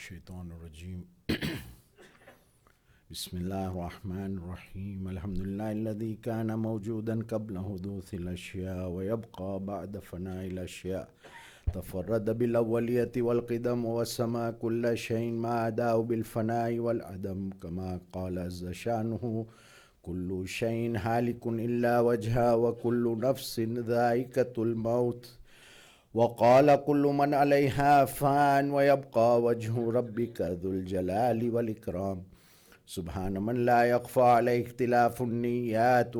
الشيطان الرجيم بسم الله الرحمن الرحيم الحمد لله الذي كان موجودا قبل حدوث الأشياء ويبقى بعد فناء الأشياء تفرد بالأولية والقدم وسما كل شيء ما أداه بالفناء والعدم كما قال عز شانه كل شيء هالك إلا وجهه وكل نفس ذائقة الموت وقال كل من عليها فان ويبقى وجه ربك ذو الجلال والإكرام سبحان من لا يخفى عليه اختلاف النيات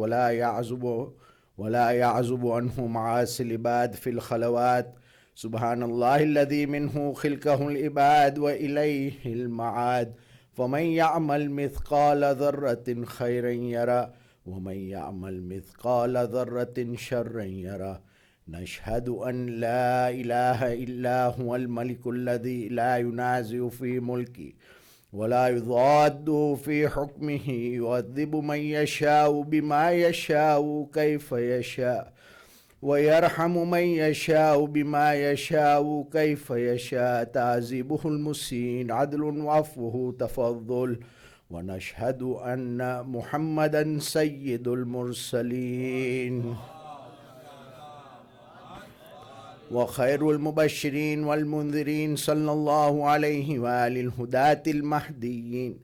ولا يعزب عنه معاصي العباد في الخلوات سبحان الله الذي منه خلقه العباد وإليه المعاد فمن يعمل مثقال ذرة خيرا يرى ومن يعمل مثقال ذرة شرا يرى نشهد أن لا إله إلا هو الملك الذي لا ينازع في ملكه ولا يضاد في حكمه يعذب من يشاء بما يشاء كيف يشاء ويرحم من يشاء بما يشاء كيف يشاء تعذيبه المسيء عدل وعفوه تفضل ونشهد أن محمدا سيد المرسلين وخير المبشرين والمنذرين صلى الله عليه وآله الهداة المهديين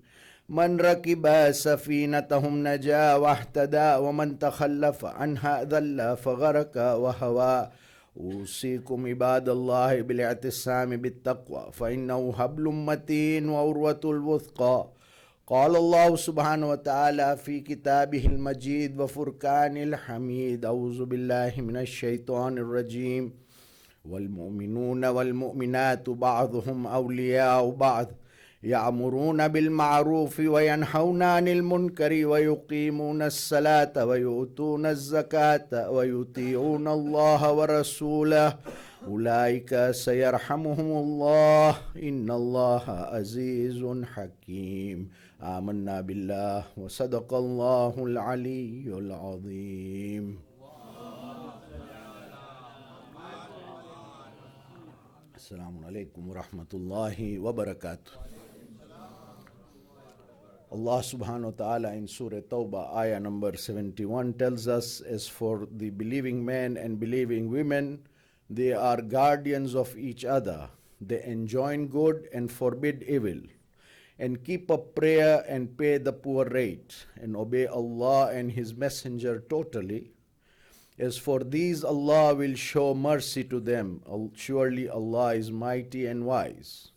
من ركب سفينتهم نجا واهتدى ومن تخلف عنها ذل فغرق وهوى أوصيكم عباد الله بالاعتصام بالتقوى فإنه حبل متين وعروة الوثقى قال الله سبحانه وتعالى في كتابه المجيد وفرقان الحميد أعوذ بالله من الشيطان الرجيم والمؤمنون والمؤمنات بعضهم أولياء بعض يأمرون بالمعروف وينهون عن المنكر ويقيمون الصلاة ويؤتون الزكاة ويطيعون الله ورسوله أولئك سيرحمهم الله إن الله عزيز حكيم آمنا بالله وصدق الله العلي العظيم. Assalamu alaikum wa rahmatullahi wa barakatuh. Allah subhanahu wa ta'ala in Surah At-Tawbah, ayah number 71 tells us, as for the believing men and believing women, they are guardians of each other. They enjoin good and forbid evil, and keep up prayer and pay the poor rate, and obey Allah and His Messenger totally. As for these, Allah will show mercy to them. Surely Allah is mighty and wise.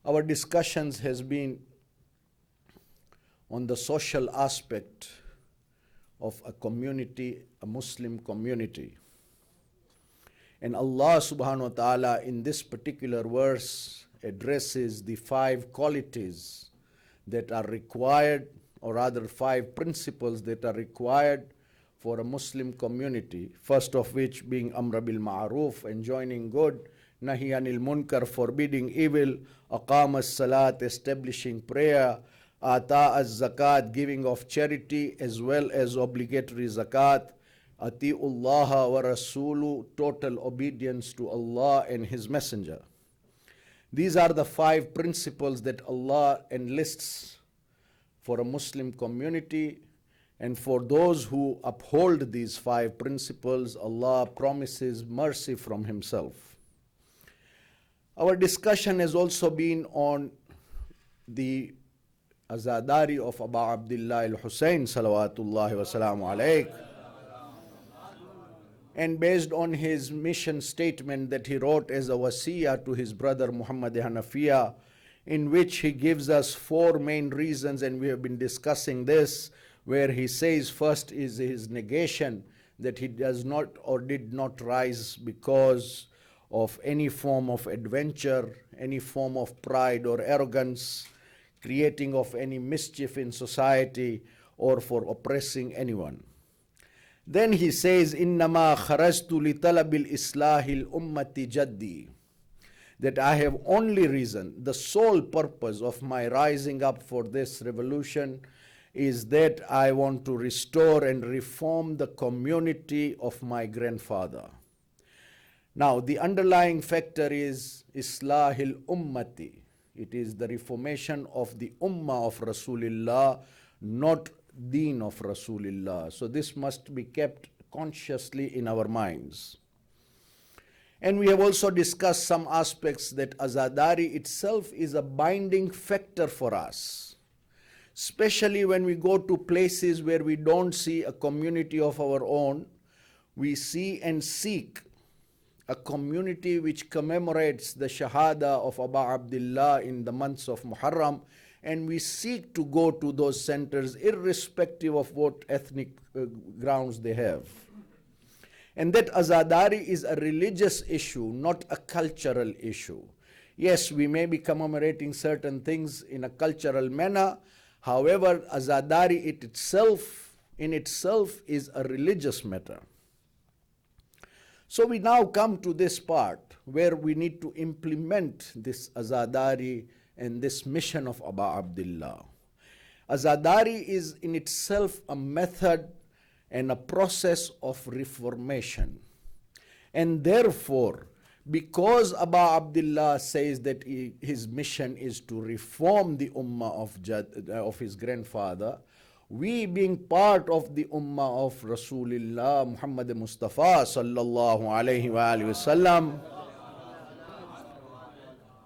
Our discussions has been on the social aspect of a community, a Muslim community. And Allah subhanahu wa ta'ala in this particular verse addresses the 5 qualities that are required, or rather 5 principles that are required for a Muslim community, first of which being Amr-bil-Ma'rouf, enjoining good, Nahi-anil-Munkar, forbidding evil, Aqam as-salat, establishing prayer, Ata az-zakat, giving of charity as well as obligatory zakat, Ati'ullaha wa Rasulu, total obedience to Allah and His Messenger. These are the 5 principles that Allah enlists for a Muslim community. And for those who uphold these 5 principles, Allah promises mercy from Himself. Our discussion has also been on the Azadari of Abu Abdullah al-Husayn salawatullahi wa salamu alayh. And based on his mission statement that he wrote as a Wasiyat to his brother Mohamedraza, in which he gives us 4 main reasons, and we have been discussing this, where he says first is his negation, that he does not or did not rise because of any form of adventure, any form of pride or arrogance, creating of any mischief in society, or for oppressing anyone. Then he says, إِنَّمَا خَرَجْتُ لِطَلَبِ الْإِصْلَاحِ الْأُمَّةِ جَدِّي, that I have only reason, the sole purpose of my rising up for this revolution is that I want to restore and reform the community of my grandfather. Now, the underlying factor is Islahil Ummati. It is the reformation of the Ummah of Rasulillah, not Deen of Rasulillah. So this must be kept consciously in our minds. And we have also discussed some aspects that Azadari itself is a binding factor for us, especially when we go to places where we don't see a community of our own. We see and seek a community which commemorates the Shahada of Abu Abdullah in the months of Muharram, and we seek to go to those centers irrespective of what ethnic grounds they have. And that Azadari is a religious issue, not a cultural issue. Yes, we may be commemorating certain things in a cultural manner. However, Azadari in itself is a religious matter. So we now come to this part where we need to implement this Azadari and this mission of Abu Abdullah. Azadari is in itself a method and a process of reformation. And therefore, because Abu Abdullah says that his mission is to reform the Ummah of his grandfather, we being part of the Ummah of Rasulillah, Muhammad Mustafa sallallahu alayhi wa sallam,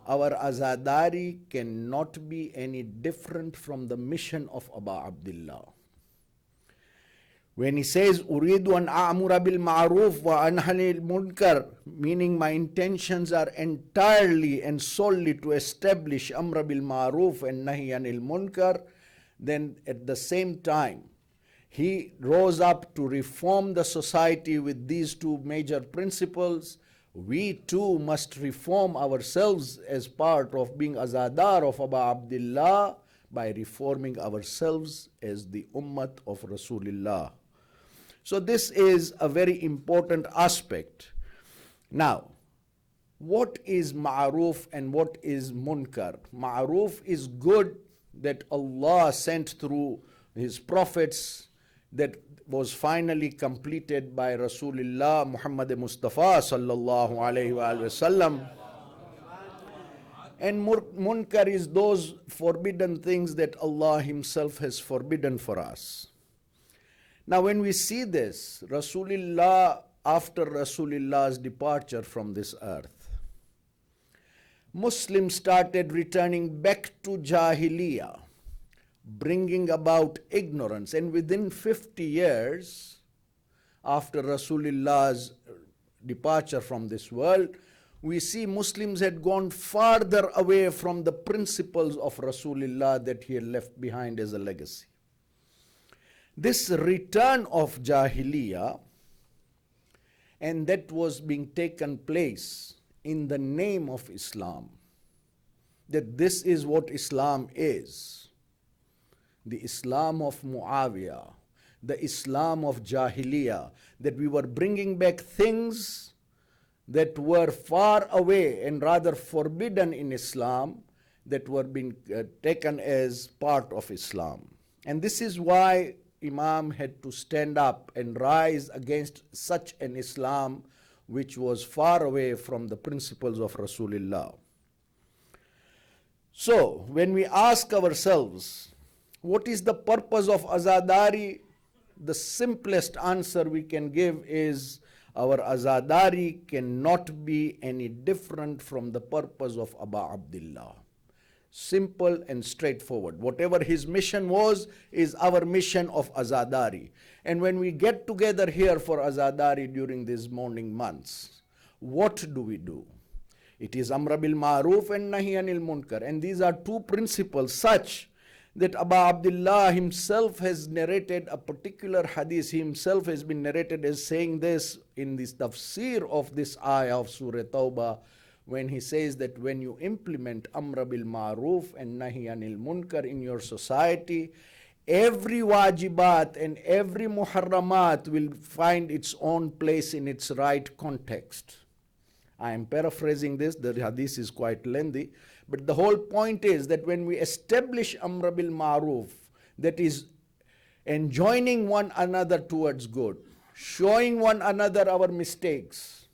our Azadari cannot be any different from the mission of Abu Abdullah. When he says, Uridu an Amr-bil-Ma'rouf and Nahi-anil-Munkar, meaning my intentions are entirely and solely to establish Amr-bil-Ma'rouf and Nahi-anil-Munkar, then at the same time, he rose up to reform the society with these two major principles. We too must reform ourselves as part of being Azadar of Abu Abdullah by reforming ourselves as the Ummah of Rasulillah. So this is a very important aspect. Now, what is Ma'ruf and what is Munkar? Ma'ruf is good that Allah sent through His prophets, that was finally completed by Rasulullah Muhammad Mustafa sallallahu alayhi wa sallam. And Munkar is those forbidden things that Allah Himself has forbidden for us. Now when we see this, Rasulullah, after Rasulullah's departure from this earth, Muslims started returning back to Jahiliyya, bringing about ignorance. And within 50 years, after Rasulullah's departure from this world, we see Muslims had gone farther away from the principles of Rasulullah that he had left behind as a legacy. This return of Jahiliyya, and that was being taken place in the name of Islam, that this is what Islam is. The Islam of Muawiyah, the Islam of Jahiliyya, that we were bringing back things that were far away and rather forbidden in Islam, that were being taken as part of Islam. And this is why Imam had to stand up and rise against such an Islam which was far away from the principles of Rasulullah. So, when we ask ourselves, what is the purpose of Azadari? The simplest answer we can give is, our Azadari cannot be any different from the purpose of Abu Abdullah. Simple and straightforward. Whatever his mission was, is our mission of Azadari. And when we get together here for Azadari during these morning months, what do? It is Amr-bil-Ma'rouf and Nahi-anil-Munkar. And these are two principles such that Abu Abdullah himself has narrated a particular hadith. He himself has been narrated as saying this in this tafsir of this ayah of Surah At-Tawbah, when he says that when you implement Amr-bil-Ma'rouf and Nahi-anil-Munkar in your society, every wajibat and every muharramat will find its own place in its right context. I am paraphrasing this, the hadith is quite lengthy, but the whole point is that when we establish Amr-bil-Ma'rouf, that is enjoining one another towards good, showing one another our mistakes,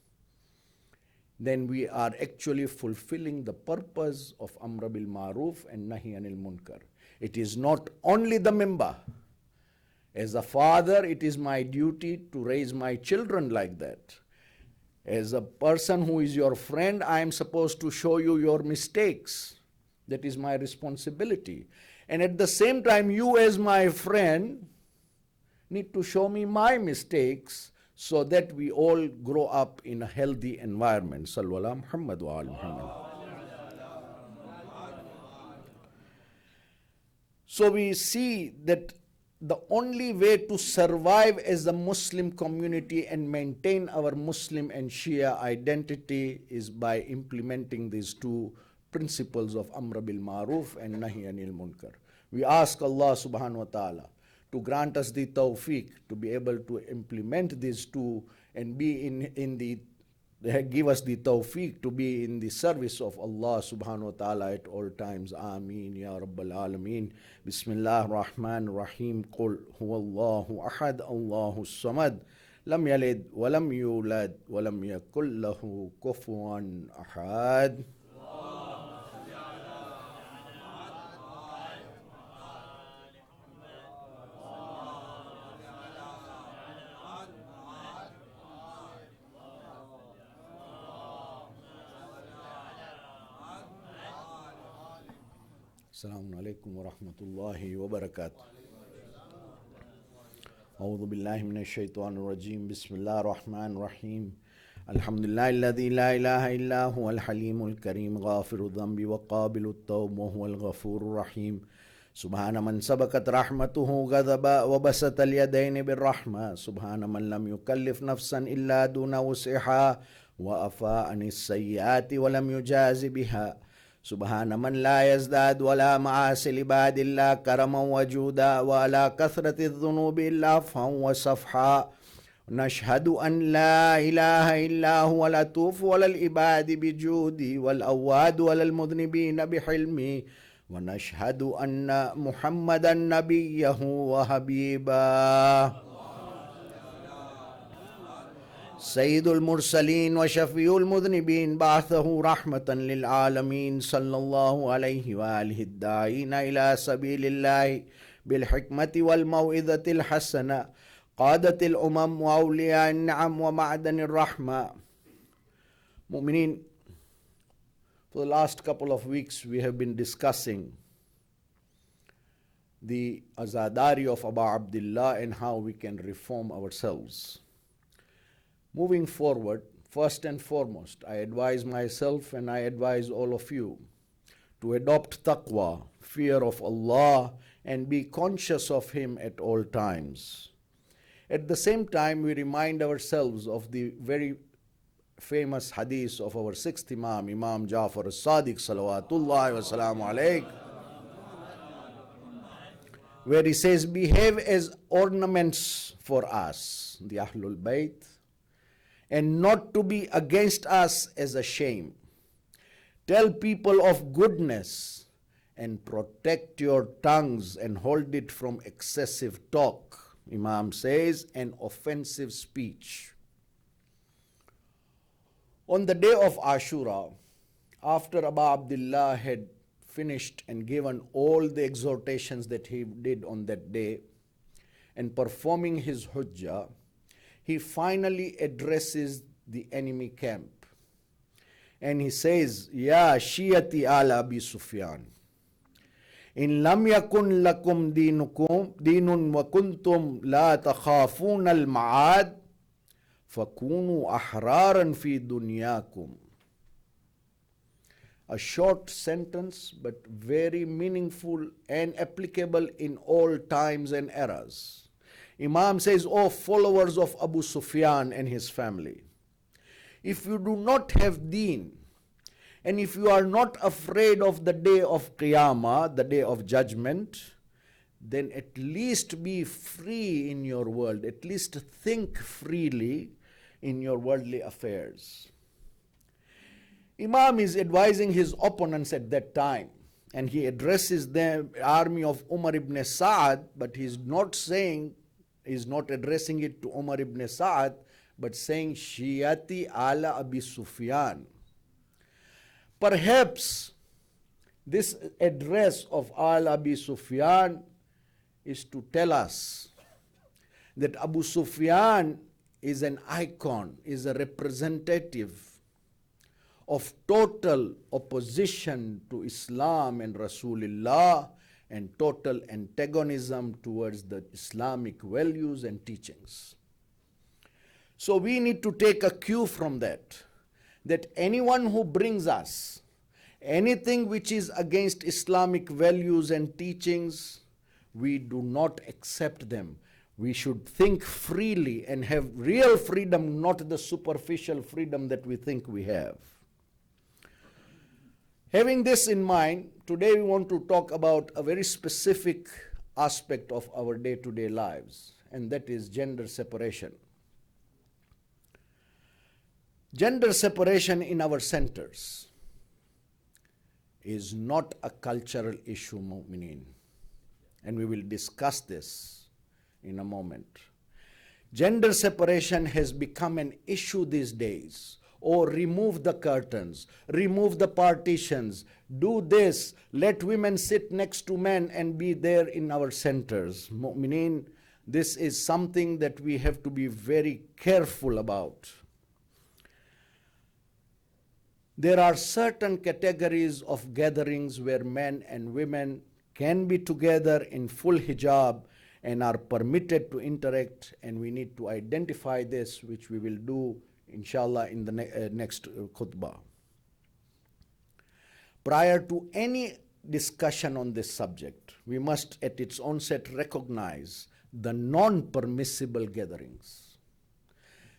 then we are actually fulfilling the purpose of Amr-bil-Ma'rouf and Nahi-anil-Munkar. It is not only the member. As a father, it is my duty to raise my children like that. As a person who is your friend, I am supposed to show you your mistakes. That is my responsibility. And at the same time, you as my friend need to show me my mistakes so that we all grow up in a healthy environment. Sallu ala Muhammad wa ala Muhammad. So we see that the only way to survive as a Muslim community and maintain our Muslim and Shia identity is by implementing these two principles of Amr-bil-Ma'rouf and Nahi-anil-Munkar. We ask Allah subhanahu wa ta'ala to grant us the tawfiq to be able to implement these two and be give us the tawfiq to be in the service of Allah subhanahu wa ta'ala at all times. Ameen ya Rabbal Alameen. Bismillah ar-Rahman ar-Rahim. Qul huwallahu ahad, Allahu samad. Lam yalid wa lam yulad wa lam yakul lahu kufuwan ahad. Assalamu alaikum wa rahmatullahi wa barakatuh. A'udhu billahi minash shaitanir rajim. Bismillahir rahmanir rahim. Alhamdulillahi alladhi la ilaha illa huwa al-halimul kareem, ghafiru dhanbi wa qabilut tawb wa huwal ghafurur rahim. Subhana man sabakat rahmatuhu ghadaba wa basata al-yadayn bir-rahma. Subhana man lam yukallif nafsan illa duna wus'iha wa afa anis sayyiati wa lam yujazi biha. Subhana man la yazdad wa la ma'asi libadillah karaman wa juda wa ala kathrati dhunubi illa afhan wa safha. Nashhadu an la ilaha illa huwa latufu wa lal ibadi bijudi wal awadu wa lal mudhnibina bihilmi. Wa nashhadu anna Muhammadan nabiyyahu wa habibah. سيد المرسلين وشفيع المذنبين بعثه رحمة للعالمين صلى الله عليه وآله الداعين إلى سبيل الله بالحكمة والموعظة الحسنة قادة الأمم وأولياء النعم ومعدن الرحمة. Mu'mineen, for the last couple of weeks we have been discussing the Azadari of Abu Abdullah and how we can reform ourselves. Moving forward, first and foremost, I advise myself and I advise all of you to adopt taqwa, fear of Allah, and be conscious of Him at all times. At the same time, we remind ourselves of the very famous hadith of our sixth Imam, Imam Ja'far as-Sadiq, salawatullahi wa salamu alayh, where he says, behave as ornaments for us, the Ahlul-bayt, and not to be against us as a shame. Tell people of goodness and protect your tongues and hold it from excessive talk, Imam says, and offensive speech. On the day of Ashura, after Abu Abdullah had finished and given all the exhortations that he did on that day and performing his hujjah, he finally addresses the enemy camp. And he says, Ya Shiyati ala Abi Sufyan, in lam yakun lakum dinun wa kuntum la takhafun al-ma'ad, fakunu ahraran fi dunyakum. A short sentence, but very meaningful and applicable in all times and eras. Imam says, O followers of Abu Sufyan and his family, if you do not have deen, and if you are not afraid of the day of Qiyamah, the day of judgment, then at least be free in your world, at least think freely in your worldly affairs. Imam is advising his opponents at that time, and he addresses the army of Umar ibn Sa'ad, but he is not saying, is not addressing it to Umar ibn Sa'ad, but saying Shiyati ala Abi Sufyan. Perhaps this address of Al Abi Sufyan is to tell us that Abu Sufyan is an icon, is a representative of total opposition to Islam and Rasulillah and total antagonism towards the Islamic values and teachings. So we need to take a cue from that anyone who brings us anything which is against Islamic values and teachings, we do not accept them. We should think freely and have real freedom, not the superficial freedom that we think we have. Having this in mind, today we want to talk about a very specific aspect of our day-to-day lives, and that is gender separation. Gender separation in our centers is not a cultural issue, mu'mineen, and we will discuss this in a moment. Gender separation has become an issue these days. Or remove the curtains, remove the partitions, do this, let women sit next to men and be there in our centers. Mu'mineen, this is something that we have to be very careful about. There are certain categories of gatherings where men and women can be together in full hijab and are permitted to interact, and we need to identify this, which we will do inshallah in the next khutbah. Prior to any discussion on this subject, we must at its onset recognize the non-permissible gatherings.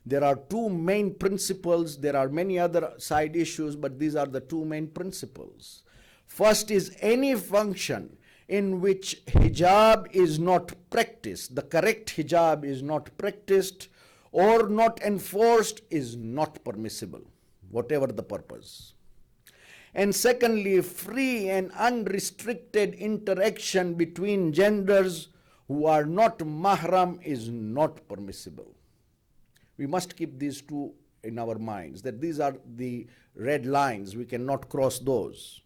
There are two main principles. There are many other side issues, but these are the two main principles. First is any function in which hijab is not practiced, the correct hijab is not practiced, or not enforced, is not permissible, whatever the purpose. And secondly, free and unrestricted interaction between genders who are not mahram is not permissible. We must keep these two in our minds, that these are the red lines, we cannot cross those.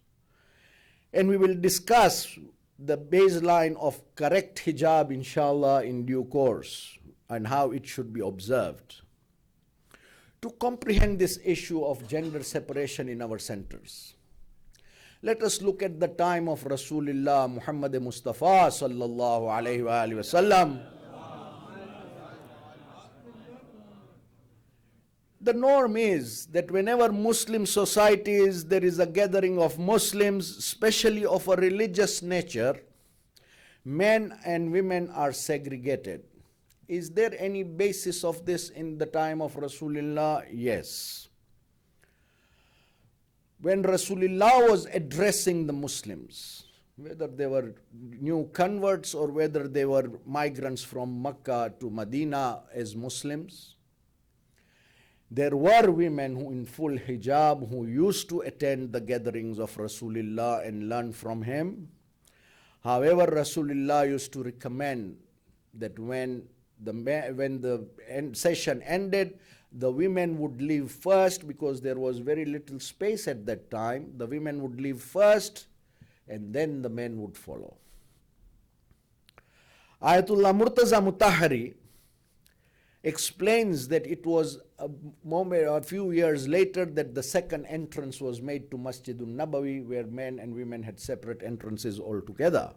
And we will discuss the baseline of correct hijab, inshallah, in due course, and how it should be observed. To comprehend this issue of gender separation in our centers, let us look at the time of Rasulillah Muhammad Mustafa sallallahu alayhi wa sallam. The norm is that whenever Muslim societies, there is a gathering of Muslims, especially of a religious nature, men and women are segregated. Is there any basis of this in the time of Rasulullah? Yes. When Rasulullah was addressing the Muslims, whether they were new converts or whether they were migrants from Mecca to Medina as Muslims, there were women who in full hijab who used to attend the gatherings of Rasulullah and learn from him. However, Rasulullah used to recommend that when the session ended, the women would leave first, because there was very little space at that time. The women would leave first and then the men would follow. Ayatollah Murtaza Mutahari explains that it was a few years later that the second entrance was made to Masjidun Nabawi, where men and women had separate entrances altogether.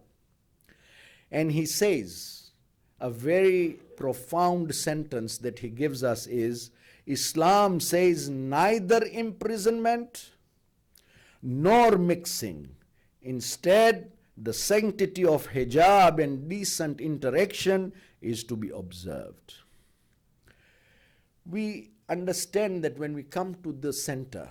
And he says, a very profound sentence that he gives us is, Islam says neither imprisonment nor mixing. Instead, the sanctity of hijab and decent interaction is to be observed. We understand that when we come to the center,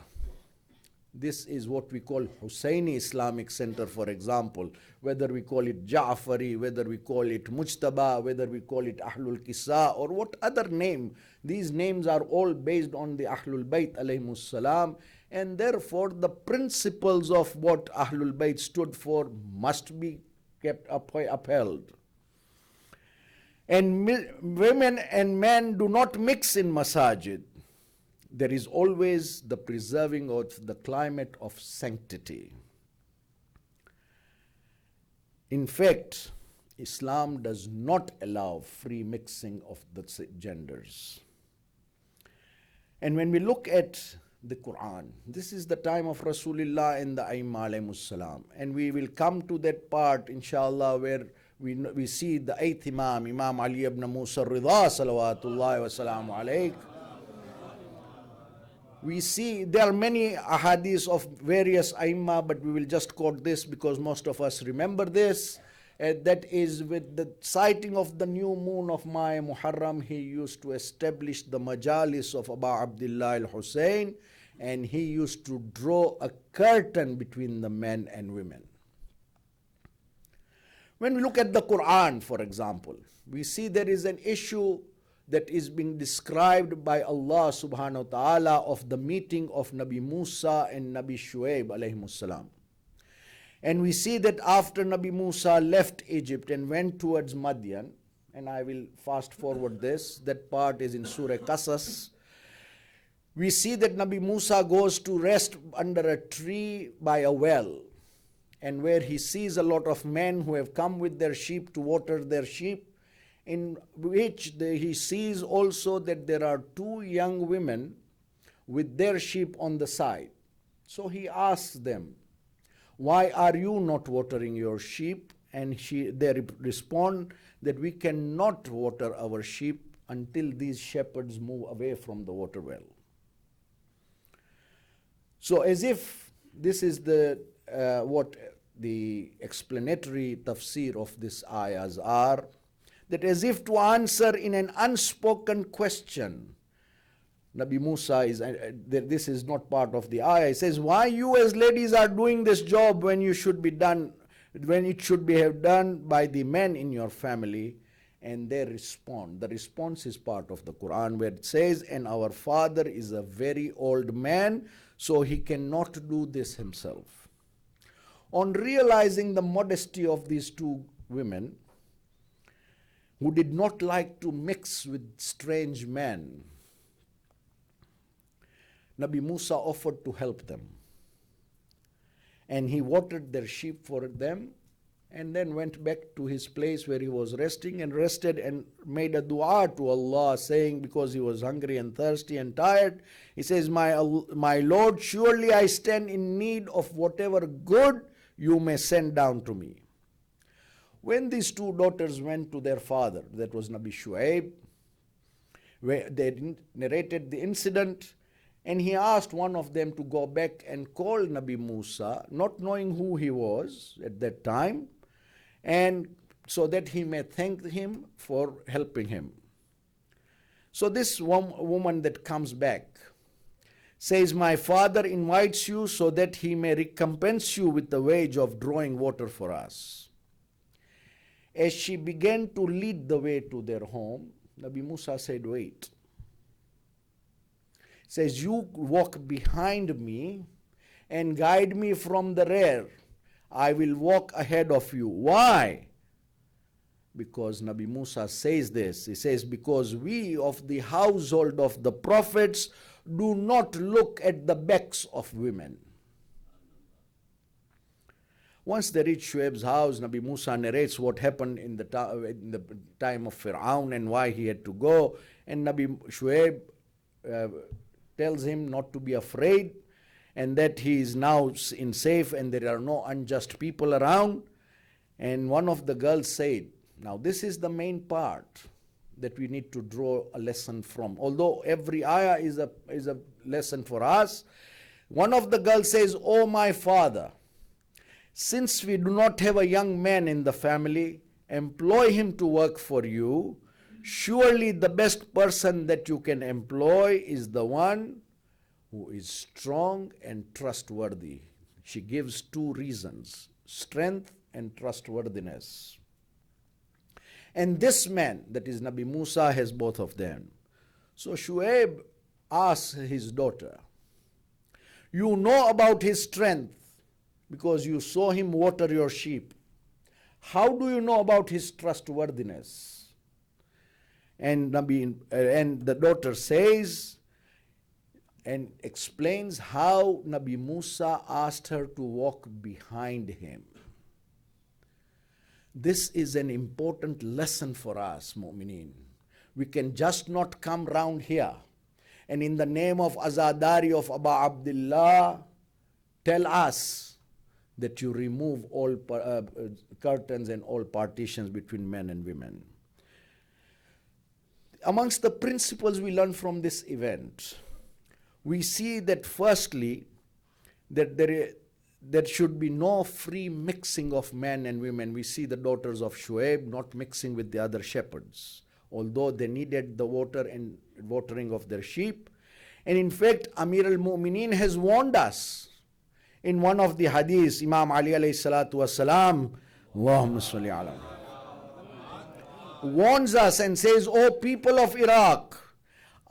this is what we call Husseini Islamic Center, for example, whether we call it Ja'fari, whether we call it Mujtaba, whether we call it Ahlul-Kisa, or what other name. These names are all based on the Ahlul-bayt alayhimus salam, and therefore the principles of what Ahlul-bayt stood for must be kept upheld. And women and men do not mix in masajid. There is always the preserving of the climate of sanctity. In fact, Islam does not allow free mixing of the genders. And when we look at the Quran, this is the time of Rasulillah and the Aimma alayhimus salam. And we will come to that part, inshallah, where we see the eighth Imam, Imam Ali ibn Musa Rida, salawatullahi wa salamu alayk. We see there are many ahadith of various Aimma, but we will just quote this because most of us remember this. That is, with the sighting of the new moon of Muharram, he used to establish the majalis of Abu Abdullah al-Husayn, and he used to draw a curtain between the men and women. When we look at the Quran, for example, we see there is an issue that is being described by Allah subhanahu wa ta'ala of the meeting of Nabi Musa and Nabi Shuaib alayhimus salam. And we see that after Nabi Musa left Egypt and went towards Madian, and I will fast forward this, that part is in Surah Qasas. We see that Nabi Musa goes to rest under a tree by a well, and where he sees a lot of men who have come with their sheep to water their sheep, in which he sees also that there are two young women with their sheep on the side. So he asks them, why are you not watering your sheep? And they respond that we cannot water our sheep until these shepherds move away from the water well. So as if this is what the explanatory tafsir of this ayahs are, that as if to answer in an unspoken question, Nabi Musa is, this is not part of the ayah. It says, why you as ladies are doing this job when it should be done by the men in your family? And they respond. The response is part of the Quran where it says, and our father is a very old man, so he cannot do this himself. On realizing the modesty of these two women, who did not like to mix with strange men, Nabi Musa offered to help them. And he watered their sheep for them, and then went back to his place where he was resting, and rested and made a dua to Allah, saying, because he was hungry and thirsty and tired, he says, my Lord, surely I stand in need of whatever good you may send down to me. When these two daughters went to their father, that was Nabi Shuaib, where they narrated the incident, and he asked one of them to go back and call Nabi Musa, not knowing who he was at that time, and so that he may thank him for helping him. So this woman that comes back says, my father invites you so that he may recompense you with the wage of drawing water for us. As she began to lead the way to their home, Nabi Musa said, wait. Says, you walk behind me and guide me from the rear. I will walk ahead of you. Why? Because Nabi Musa says this. He says, because we of the household of the prophets do not look at the backs of women. Once they reach Shuaib's house, Nabi Musa narrates what happened in the time of Fir'aun and why he had to go. And Nabi Shuaib tells him not to be afraid, and that he is now in safe and there are no unjust people around. And one of the girls said, now this is the main part that we need to draw a lesson from. Although every ayah is a lesson for us, one of the girls says, oh my father, since we do not have a young man in the family, employ him to work for you. Surely the best person that you can employ is the one who is strong and trustworthy. She gives two reasons, strength and trustworthiness. And this man, that is Nabi Musa, has both of them. So Shuaib asks his daughter, you know about his strength because you saw him water your sheep. How do you know about his trustworthiness? And the daughter says and explains how Nabi Musa asked her to walk behind him. This is an important lesson for us, mu'mineen. We can just not come round here and in the name of Azadari of Abu Abdullah tell us that you remove all curtains and all partitions between men and women. Amongst the principles we learn from this event, we see that firstly, that there should be no free mixing of men and women. We see the daughters of Shuaib not mixing with the other shepherds, although they needed the water and watering of their sheep. And in fact, Amir-ul-Mu'mineen has warned us. In one of the hadiths, Imam Ali alayhi salatu wasalam, Allahumma salli ala, warns us and says, O people of Iraq,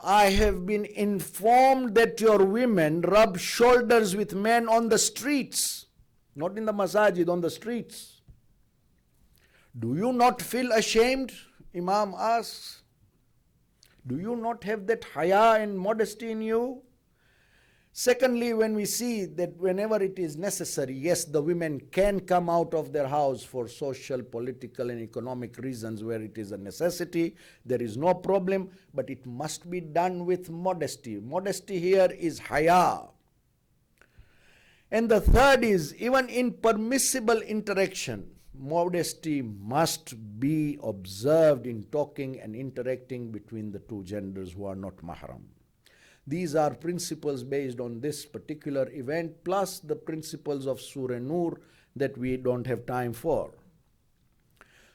I have been informed that your women rub shoulders with men on the streets, not in the masajid, on the streets. Do you not feel ashamed? Imam asks. Do you not have that haya and modesty in you? Secondly, when we see that whenever it is necessary, yes, the women can come out of their house for social, political, and economic reasons where it is a necessity, there is no problem, but it must be done with modesty. Modesty here is haya. And the third is, even in permissible interaction, modesty must be observed in talking and interacting between the two genders who are not mahram. These are principles based on this particular event, plus the principles of Surah Nur that we don't have time for.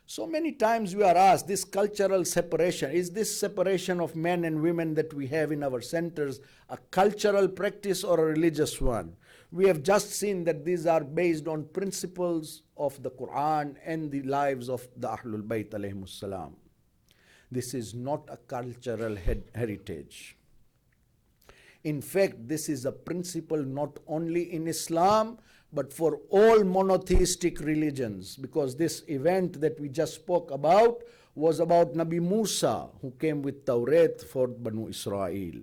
So many times we are asked, this cultural separation, is this separation of men and women that we have in our centers a cultural practice or a religious one? We have just seen that these are based on principles of the Quran and the lives of the Ahlul-bayt alayhimus salam. This is not a cultural heritage. In fact, this is a principle not only in Islam, but for all monotheistic religions, because this event that we just spoke about was about Nabi Musa, who came with Tawrat for Banu Israel.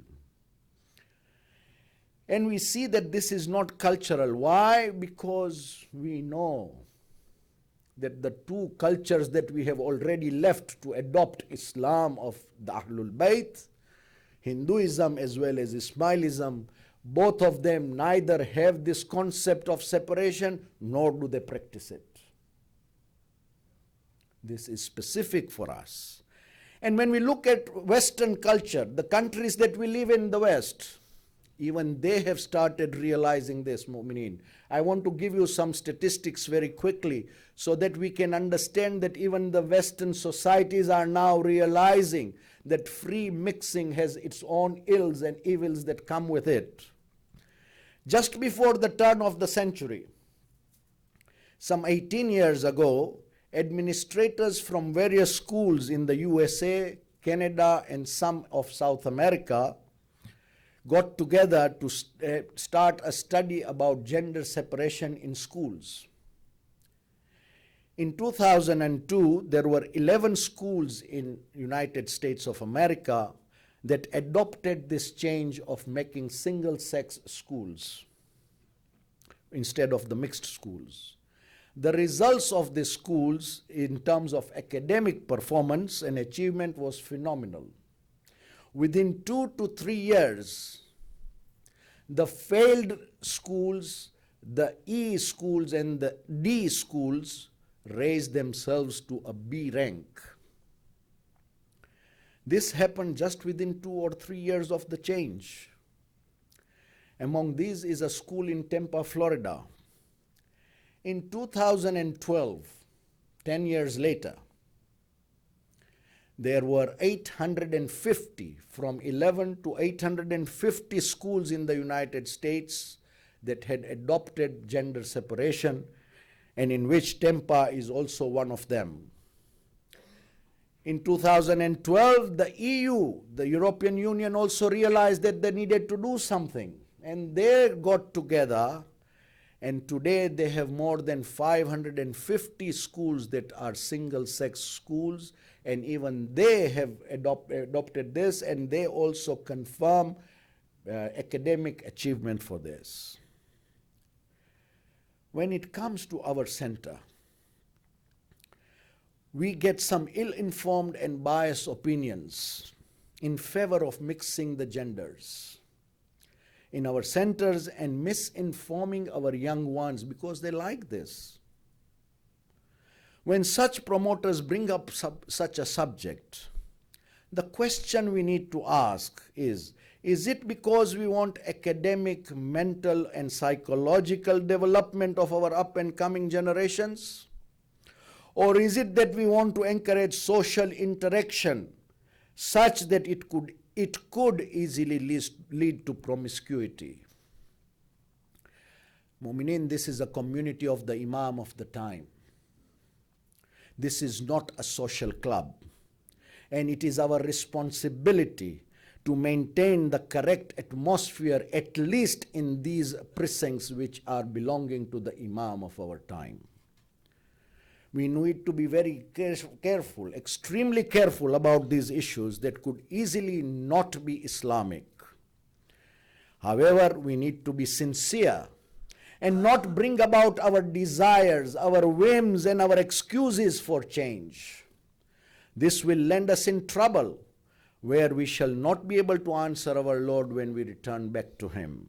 And we see that this is not cultural. Why? Because we know that the two cultures that we have already left to adopt Islam of the Ahlul-bayt, Hinduism as well as Ismailism, both of them neither have this concept of separation nor do they practice it. This is specific for us. And when we look at Western culture, the countries that we live in the West, even they have started realizing this, mu'mineen. I want to give you some statistics very quickly so that we can understand that even the Western societies are now realizing that free mixing has its own ills and evils that come with it. Just before the turn of the century, some 18 years ago, administrators from various schools in the USA, Canada, and some of South America got together to start a study about gender separation in schools. In 2002, there were 11 schools in United States of America that adopted this change of making single-sex schools instead of the mixed schools. The results of these schools in terms of academic performance and achievement was phenomenal. Within 2 to 3 years, the failed schools, the E schools and the D schools raised themselves to a B rank. This happened just within 2 or 3 years of the change. Among these is a school in Tampa, Florida. In 2012, 10 years later, there were 850, from 11 to 850 schools in the United States that had adopted gender separation, and in which Tampa is also one of them. In 2012, the EU, the European Union, also realized that they needed to do something, and they got together And today they have more than 550 schools that are single-sex schools, and even they have adopted this, and they also confirm academic achievement for this. When it comes to our center, we get some ill-informed and biased opinions in favor of mixing the genders in our centers and misinforming our young ones because they like this. When such promoters bring up such a subject, the question we need to ask is it because we want academic, mental, and psychological development of our up-and-coming generations? Or is it that we want to encourage social interaction such that it could easily lead to promiscuity? Mu'minin, this is a community of the Imam of the time. This is not a social club. And it is our responsibility to maintain the correct atmosphere, at least in these precincts which are belonging to the Imam of our time. We need to be very careful, extremely careful about these issues that could easily not be Islamic. However, we need to be sincere and not bring about our desires, our whims, and our excuses for change. This will land us in trouble, where we shall not be able to answer our Lord when we return back to Him.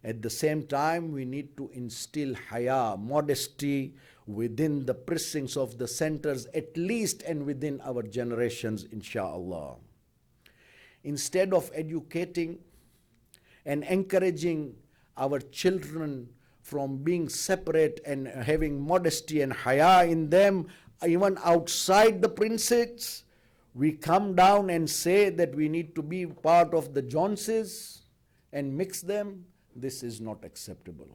At the same time, we need to instill haya, modesty, within the precincts of the centers, at least, and within our generations, inshallah. Instead of educating and encouraging our children from being separate and having modesty and haya in them, even outside the precincts, we come down and say that we need to be part of the Joneses and mix them. This is not acceptable.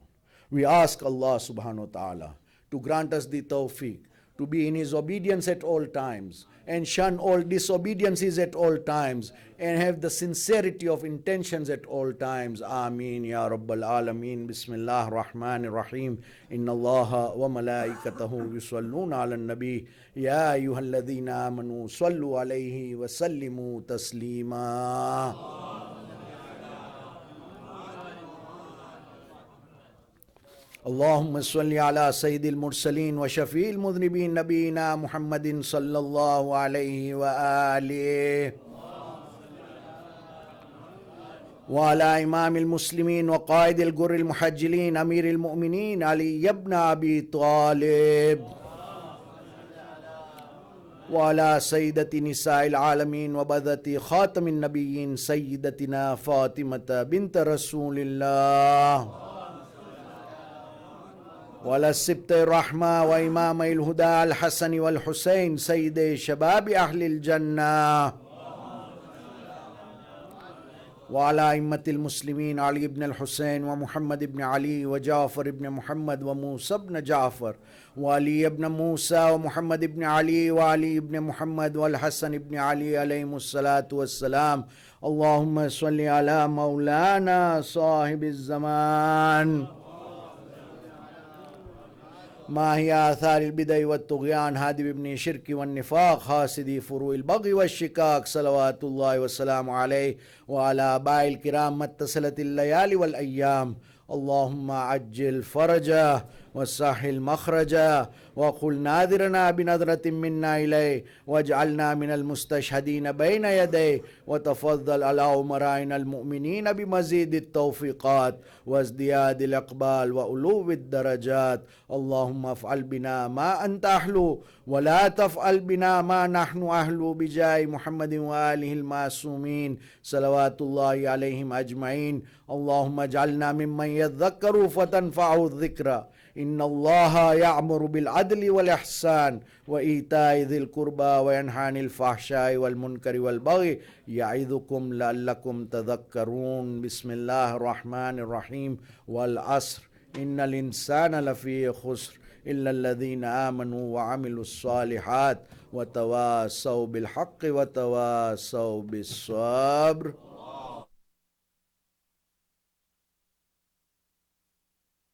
We ask Allah subhanahu wa ta'ala to grant us the tawfiq, to be in His obedience at all times, and shun all disobediences at all times, and have the sincerity of intentions at all times. Ameen ya Rabbal Alameen. Bismillah ar-Rahman ar-Rahim. Inna Allaha wa malaikatahu yusalluna ala nabi. Ya ayyuhalladhina amanu sallu alayhi wa sallimu taslima. اللهم صل على سيد المرسلين وشفيع المذنبين نبينا محمد صلى الله عليه وآله وعلى إمام المسلمين وقائد الغر المحجلين أمير المؤمنين علي بن أبي طالب وعلى سيدة نساء العالمين وبذة خاتم النبيين سيدتنا فاطمة بنت رسول الله وعلى السبط الرحمة وإمام الهدى الحسن والحسين سيد شباب أهل الجنة وعلى أئمة المسلمين علي بن الحسين ومحمد بن علي وجعفر بن محمد وموسى بن جعفر وعلي بن موسى ومحمد بن علي وعلي بن محمد والحسن بن علي عليهم الصلاة والسلام. اللهم صل على مولانا صاحب الزمان. ما هي آثار البدع والطغيان هادي ابن شرك والنفاق حاسدي فروع البغي والشكاك صلوات الله والسلام عليه وعلى آباء الكرام ما اتصلت الليالي والأيام. اللهم عجل فرجه وسهل مخرجه وقل ناذرنا بنظرة منا إليه واجعلنا من المستشهدين بين يديه وتفضل على أمرائنا المؤمنين بمزيد التوفيقات وازدياد الإقبال وألو الدرجات. اللهم افعل بنا ما أنت أهل ولا تفعل بنا ما نحن أهل بجاه محمد وآله المعصومين صلوات الله عليهم أجمعين. اللهم اجعلنا ممن يذكر فتنفعه الذكرى. إن الله يأمر بالعدل والإحسان وإيتاء ذي القربى وينهى عن الفحشاء والمنكر والبغي يعظكم لعلكم تذكرون. بسم الله الرحمن الرحيم. والعصر إن الإنسان لفي خسر إلا الذين آمنوا وعملوا الصالحات وتواصوا بالحق وتواصوا بالصبر.